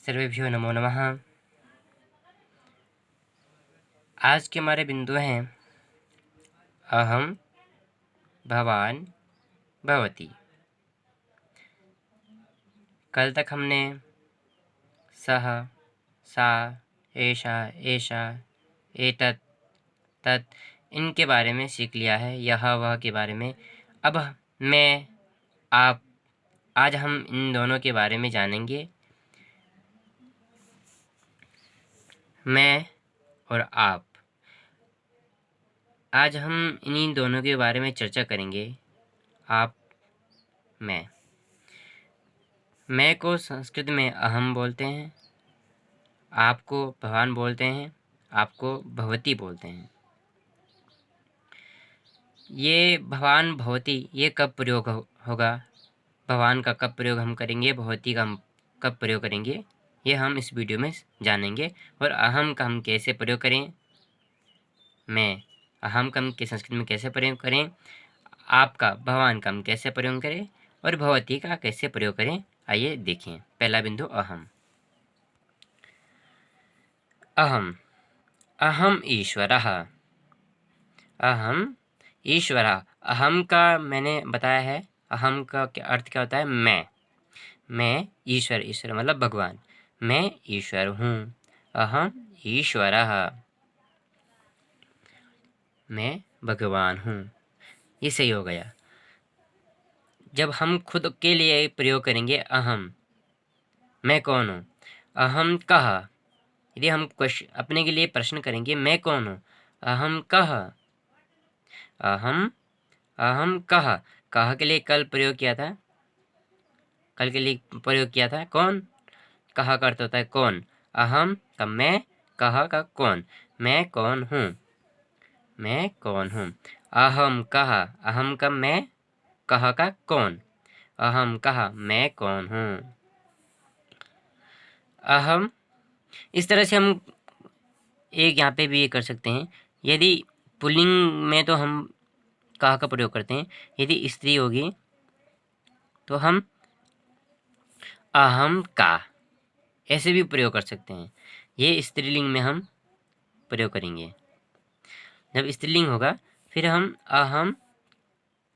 सर्वेभ्यो नमो नमः। आज के हमारे बिंदु हैं अहम, भवान, भवती। कल तक हमने सः, सा, एषा, एषा, एतत्, तत् इनके बारे में सीख लिया है, यह वह के बारे में। अब मैं, आप, आज हम इन दोनों के बारे में जानेंगे। मैं और आप, आज हम इन्हीं दोनों के बारे में चर्चा करेंगे। आप, मैं को संस्कृत में अहम बोलते हैं, आपको भवान बोलते हैं, आपको भवती बोलते हैं। ये भवान भवती ये कब प्रयोग होगा, भवान का कब प्रयोग हम करेंगे, भवती का हम कब प्रयोग करेंगे, ये हम इस वीडियो में जानेंगे। और अहम का हम कैसे प्रयोग करें, मैं अहम का हम के संस्कृत में कैसे प्रयोग करें, आपका भवान का हम कैसे प्रयोग करें और भवती का कैसे प्रयोग करें, आइए देखें। पहला बिंदु अहम। अहम, अहम ईश्वरः। अहम ईश्वरः, अहम का मैंने बताया है, अहम का क्या अर्थ क्या होता है, मैं ईश्वर, ईश्वर मतलब भगवान, मैं ईश्वर हूँ। अहम ईश्वरः, मैं भगवान हूँ, ये सही हो गया। जब हम खुद के लिए प्रयोग करेंगे अहम, मैं कौन हूँ, अहम कः, यदि हम अपने के लिए प्रश्न करेंगे मैं कौन हूँ, अहम कः, अहम कः, कः के लिए कल प्रयोग किया था, कल के लिए प्रयोग किया था कौन, कः का अर्थ होता है कौन, अहम का मैं, कः का कौन, मैं कौन हूँ, मैं कौन हूँ। अहम कः, अहम का मैं, कः का कौन, अहम कः, मैं कौन हूँ। अहम, इस तरह से हम एक यहाँ पे भी ये कर सकते हैं। यदि पुल्लिंग में तो हम कः का प्रयोग करते हैं, यदि स्त्री होगी तो हम अहम का ऐसे भी प्रयोग कर सकते हैं। ये स्त्रीलिंग में हम प्रयोग करेंगे। जब स्त्रीलिंग होगा फिर हम अहम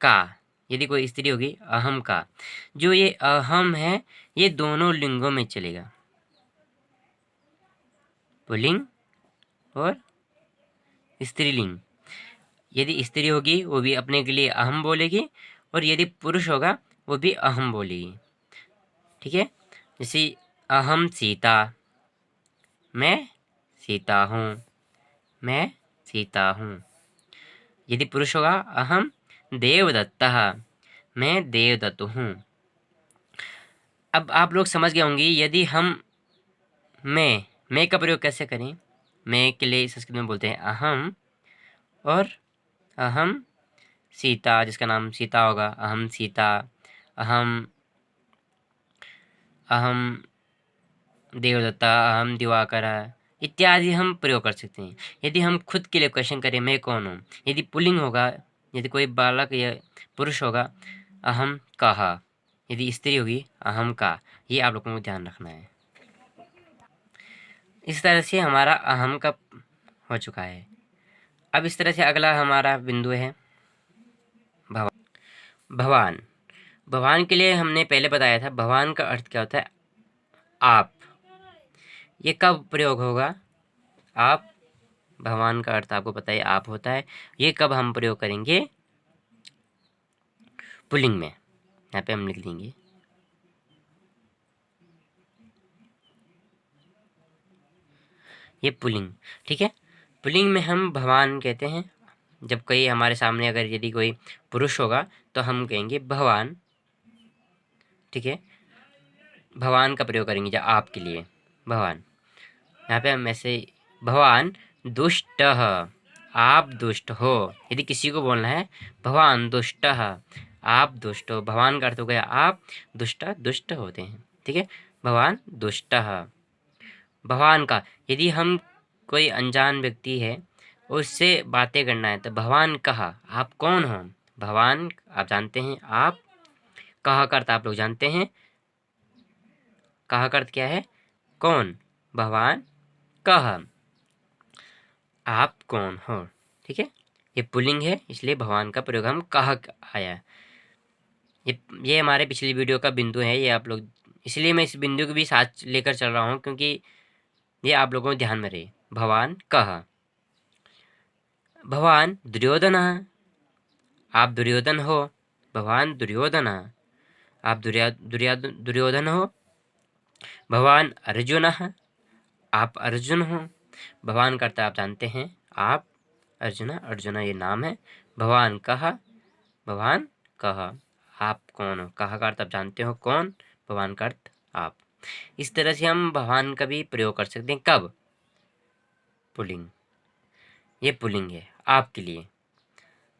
का, यदि कोई स्त्री होगी अहम का। जो ये अहम है ये दोनों लिंगों में चलेगा, पुल्लिंग और स्त्रीलिंग। यदि स्त्री होगी वो भी अपने के लिए अहम बोलेगी, और यदि पुरुष होगा वो भी अहम बोलेगी। ठीक है, जैसे अहम सीता, मैं सीता हूँ, मैं सीता हूँ। यदि पुरुष होगा अहम देवदत्तः, मैं देवदत्त हूँ। अब आप लोग समझ गए होंगे। यदि हम मैं का प्रयोग कैसे करें, मैं के लिए संस्कृत में बोलते हैं अहम, और अहम सीता, जिसका नाम सीता होगा अहम सीता, अहम देवदत्ता, अहम दिवाकर इत्यादि हम प्रयोग कर सकते हैं। यदि हम खुद के लिए क्वेश्चन करें मैं कौन हूँ, यदि पुल्लिंग होगा, यदि कोई बालक या पुरुष होगा अहम कः, यदि स्त्री होगी अहम का। ये आप लोगों को ध्यान रखना है। इस तरह से हमारा अहम का हो चुका है। अब इस तरह से अगला हमारा बिंदु है भवान। भवान के लिए हमने पहले बताया था, भवान का अर्थ क्या होता है, आप। ये कब प्रयोग होगा, आप, भगवान का अर्थ आपको पता है आप होता है। ये कब हम प्रयोग करेंगे, पुल्लिंग में। यहाँ पे हम लिख देंगे ये पुल्लिंग। ठीक है, पुल्लिंग में हम भगवान कहते हैं। जब कोई हमारे सामने अगर यदि कोई पुरुष होगा तो हम कहेंगे भगवान। ठीक है, भगवान का प्रयोग करेंगे जब आपके लिए भगवान। यहाँ पे हम ऐसे भगवान दुष्ट, आप दुष्ट हो। यदि किसी को बोलना है भगवान दुष्ट, आप दुष्ट हो। भगवान का अर्थ हो गया आप, दुष्ट दुष्ट होते हैं। ठीक है, भगवान दुष्ट। भगवान का, यदि हम कोई अनजान व्यक्ति है उससे बातें करना है तो भगवान कहा, आप कौन हो। भगवान आप जानते हैं, आप कहा का अर्थ आप लोग जानते हैं। कहा का अर्थ क्या है, कौन, भवान कः, आप कौन हो। ठीक है, ये पुल्लिंग है इसलिए भगवान का प्रयोग हम कः आया। ये हमारे पिछली वीडियो का बिंदु है, ये आप लोग, इसलिए मैं इस बिंदु को भी साथ लेकर चल रहा हूँ क्योंकि ये आप लोगों को ध्यान में रहे। भगवान कः, भगवान दुर्योधन, आप दुर्योधन हो। भगवान दुर्योधन, आप दुर्योधन हो। भगवान अर्जुन, आप अर्जुन हो। भगवान का अर्थ आप जानते हैं, आप अर्जुन, अर्जुन ये नाम है। भगवान कः, भगवान कः, आप कौन हो। कः का अर्थ आप जानते हो कौन, भगवान का अर्थ आप। इस तरह से हम भगवान का भी प्रयोग कर सकते हैं। कब, पुल्लिंग, ये पुल्लिंग है आपके लिए।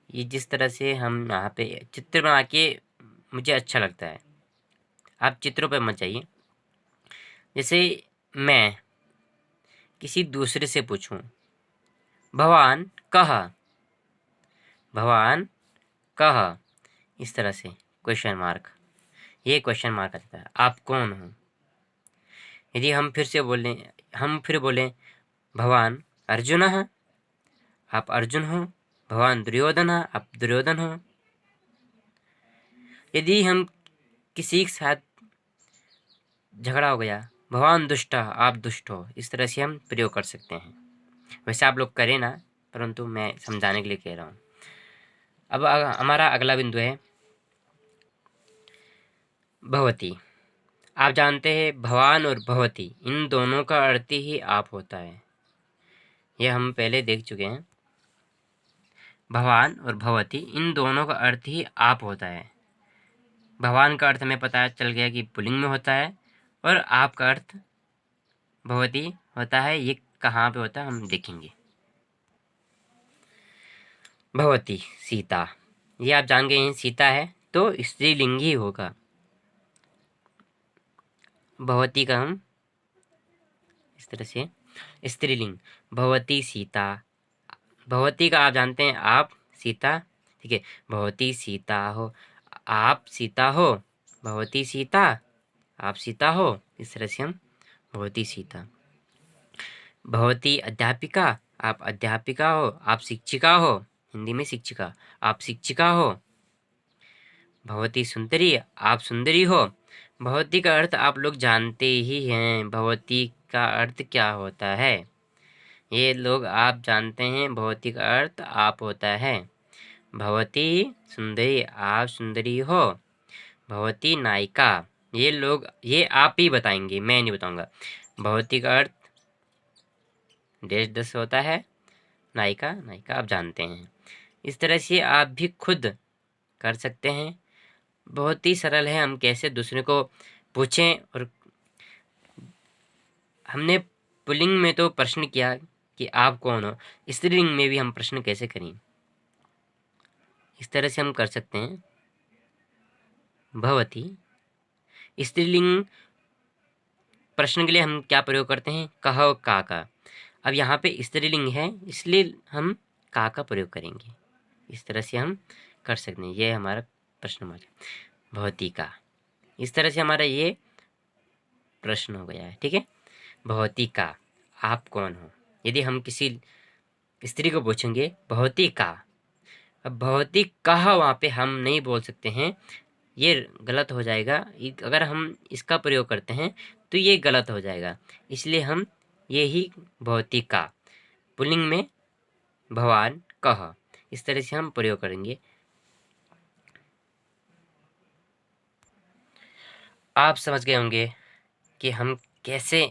ये जिस तरह से हम यहाँ पे चित्र बना के मुझे अच्छा लगता है, आप चित्रों पे मत जाइए। जैसे मैं किसी दूसरे से पूछूं, भगवान कः, भगवान कः, इस तरह से क्वेश्चन मार्क, ये क्वेश्चन मार्क आता है, आप कौन हो। यदि हम फिर बोलें भगवान अर्जुन, आप अर्जुन हो। भगवान दुर्योधन, आप दुर्योधन हो। यदि हम किसी के साथ झगड़ा हो गया, भगवान दुष्ट, आप दुष्ट हो। इस तरह से हम प्रयोग कर सकते हैं। वैसे आप लोग करें ना, परंतु मैं समझाने के लिए कह रहा हूँ। अब हमारा अगला बिंदु है भगवती। आप जानते हैं भगवान और भगवती इन दोनों का अर्थ ही आप होता है, यह हम पहले देख चुके हैं। भगवान और भगवती इन दोनों का अर्थ ही आप होता है। भगवान का अर्थ हमें पता चल गया कि पुल्लिंग में होता है, और आप का अर्थ भगवती होता है। ये कहाँ पे होता है हम देखेंगे। भगवती सीता, ये आप जान गए हैं, सीता है तो स्त्रीलिंग ही होगा। भगवती का हम इस तरह से स्त्रीलिंग, भगवती सीता। भगवती का आप जानते हैं आप, सीता, ठीक है। भगवती सीता हो, आप सीता हो। भगवती सीता, आप सीता हो। इस तरह से हम भगवती सीता। भगवती अध्यापिका, आप अध्यापिका हो। आप शिक्षिका हो, हिंदी में शिक्षिका, आप शिक्षिका हो। भगवती सुंदरी, आप सुंदरी हो। भगवती का अर्थ आप लोग जानते ही हैं, भगवती का अर्थ क्या होता है। ये लोग आप जानते हैं, भगवती का अर्थ आप होता है। भगवती सुंदरी, आप सुंदरी हो। भगवती नायिका, ये आप ही बताएंगे, मैं नहीं बताऊंगा। भगवती का अर्थ देश दस होता है, नायिका, नायिका आप जानते हैं। इस तरह से आप भी खुद कर सकते हैं। बहुत ही सरल है, हम कैसे दूसरे को पूछें। और हमने पुल्लिंग में तो प्रश्न किया कि आप कौन हो, स्त्रीलिंग में भी हम प्रश्न कैसे करें, इस तरह से हम कर सकते हैं। भगवती स्त्रीलिंग प्रश्न के लिए हम क्या प्रयोग करते हैं, कह और का। अब यहाँ पे स्त्रीलिंग है इसलिए हम का प्रयोग करेंगे। इस तरह से हम कर सकते हैं। ये हमारा प्रश्न मार्क, भगवती का। इस तरह से हमारा ये प्रश्न हो गया है, ठीक है। भगवती का, आप कौन हो। यदि हम किसी स्त्री को पूछेंगे भगवती का, अब भगवती कहा वहाँ पे हम नहीं बोल सकते हैं, ये गलत हो जाएगा। अगर हम इसका प्रयोग करते हैं तो ये गलत हो जाएगा, इसलिए हम ये ही भगवती का, पुल्लिंग में भगवान कह, इस तरह से हम प्रयोग करेंगे। आप समझ गए होंगे कि हम कैसे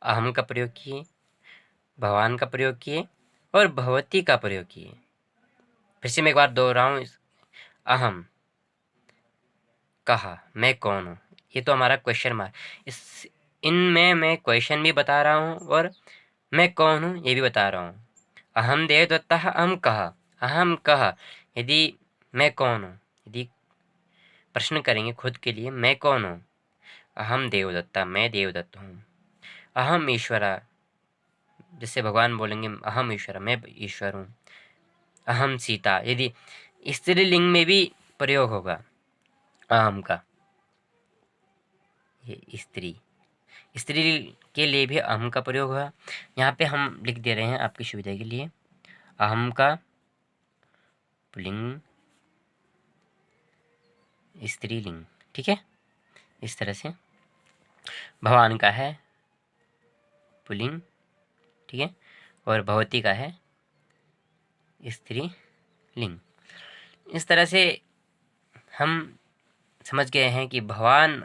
अहम का प्रयोग किए, भगवान का प्रयोग किए और भगवती का प्रयोग किए। फिर से मैं एक बार दोहराऊं, अहम, कहा, मैं कौन हूँ, ये तो हमारा क्वेश्चन मार्क। इनमें मैं क्वेश्चन भी बता रहा हूँ और मैं कौन हूँ ये भी बता रहा हूँ। अहम देवदत्तः अहम कहा। यदि मैं कौन हूँ, यदि प्रश्न करेंगे खुद के लिए, मैं कौन हूँ। अहम देवदत्ता, मैं देवदत्त हूँ। अहम ईश्वरा, जैसे भगवान बोलेंगे अहम ईश्वर, मैं ईश्वर हूँ। अहम सीता, यदि स्त्रीलिंग में भी प्रयोग होगा अहम का, ये स्त्री के लिए भी अहम का प्रयोग हुआ। यहाँ पे हम लिख दे रहे हैं आपकी सुविधा के लिए, अहम का पुल्लिंग स्त्रीलिंग, ठीक है। इस तरह से भवान का है पुल्लिंग, ठीक है, और भवती का है स्त्रीलिंग। इस तरह से हम समझ गए हैं कि भवान,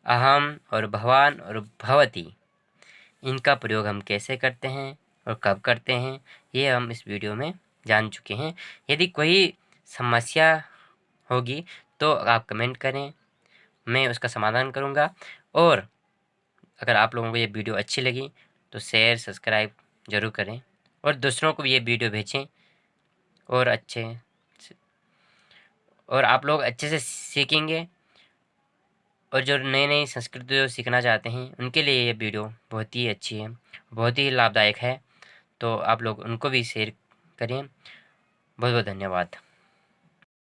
अहम और भवान और भवती, इनका प्रयोग हम कैसे करते हैं और कब करते हैं, ये हम इस वीडियो में जान चुके हैं। यदि कोई समस्या होगी तो आप कमेंट करें, मैं उसका समाधान करूँगा। और अगर आप लोगों को ये वीडियो अच्छी लगी तो शेयर सब्सक्राइब ज़रूर करें और दूसरों को भी ये वीडियो भेजें, और आप लोग अच्छे से सीखेंगे। और जो नई नई संस्कृति जो सीखना चाहते हैं उनके लिए ये वीडियो बहुत ही अच्छी है, बहुत ही लाभदायक है, तो आप लोग उनको भी शेयर करें। बहुत बहुत धन्यवाद।